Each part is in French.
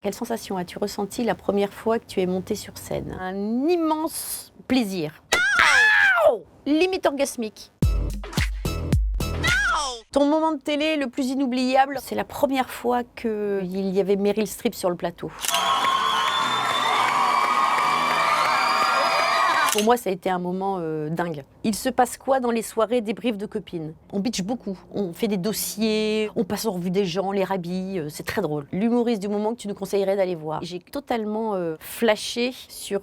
Quelle sensation as-tu ressenti la première fois que tu es montée sur scène? Un immense plaisir. Limite orgasmique. Ton moment de télé le plus inoubliable, c'est la première fois qu'il y avait Meryl Streep sur le plateau. Pour moi, ça a été un moment dingue. Il se passe quoi dans les soirées débrief de copines? On bitch beaucoup, on fait des dossiers, on passe en revue des gens, les rhabille, c'est très drôle. L'humoriste du moment que tu nous conseillerais d'aller voir. J'ai totalement flashé sur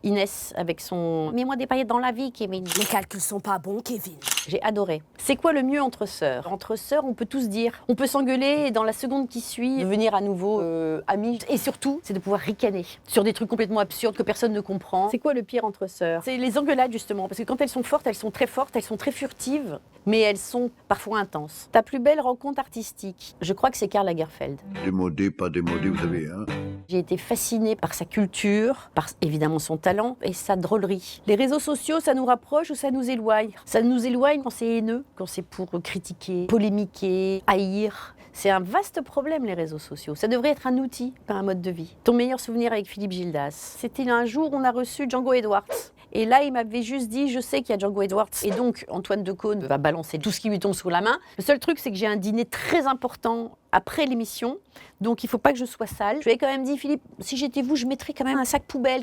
Inès avec son « Mets-moi des paillettes dans la vie, Kevin ». Les calculs sont pas bons, Kevin. J'ai adoré. C'est quoi le mieux entre sœurs? Entre sœurs, on peut tous dire. On peut s'engueuler et dans la seconde qui suit, devenir à nouveau amis. Et surtout, c'est de pouvoir ricaner sur des trucs complètement absurdes que personne ne comprend. C'est quoi le pire entre sœurs? C'est les engueulades justement, parce que quand elles sont fortes, elles sont très furtives, mais elles sont parfois intenses. Ta plus belle rencontre artistique? Je crois que c'est Karl Lagerfeld. Démodé, pas démodé, vous savez, hein. J'ai été fascinée par sa culture, par évidemment son talent et sa drôlerie. Les réseaux sociaux, ça nous rapproche ou ça nous éloigne? Ça nous éloigne quand c'est haineux, quand c'est pour critiquer, polémiquer, haïr. C'est un vaste problème, les réseaux sociaux. Ça devrait être un outil, pas un mode de vie. Ton meilleur souvenir avec Philippe Gildas? C'était un jour où on a reçu Django Edwards. Et là, il m'avait juste dit, je sais qu'il y a Django Edwards. Et donc, Antoine Decaune va balancer tout ce qui lui tombe sous la main. Le seul truc, c'est que j'ai un dîner très important après l'émission. Donc, il ne faut pas que je sois sale. Je lui ai quand même dit, Philippe, si j'étais vous, je mettrais quand même un sac poubelle.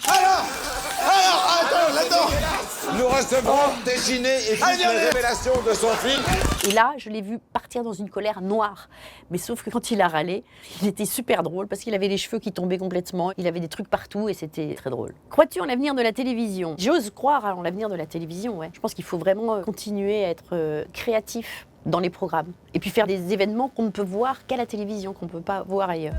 Attends, là-dedans. Nous recevons Deschiné et toutes les révélations de son fils. Et là, je l'ai vu partir dans une colère noire. Mais sauf que quand il a râlé, il était super drôle parce qu'il avait les cheveux qui tombaient complètement. Il avait des trucs partout et c'était très drôle. Crois-tu en l'avenir de la télévision? J'ose croire en l'avenir de la télévision, ouais. Je pense qu'il faut vraiment continuer à être créatif dans les programmes. Et puis faire des événements qu'on ne peut voir qu'à la télévision, qu'on ne peut pas voir ailleurs.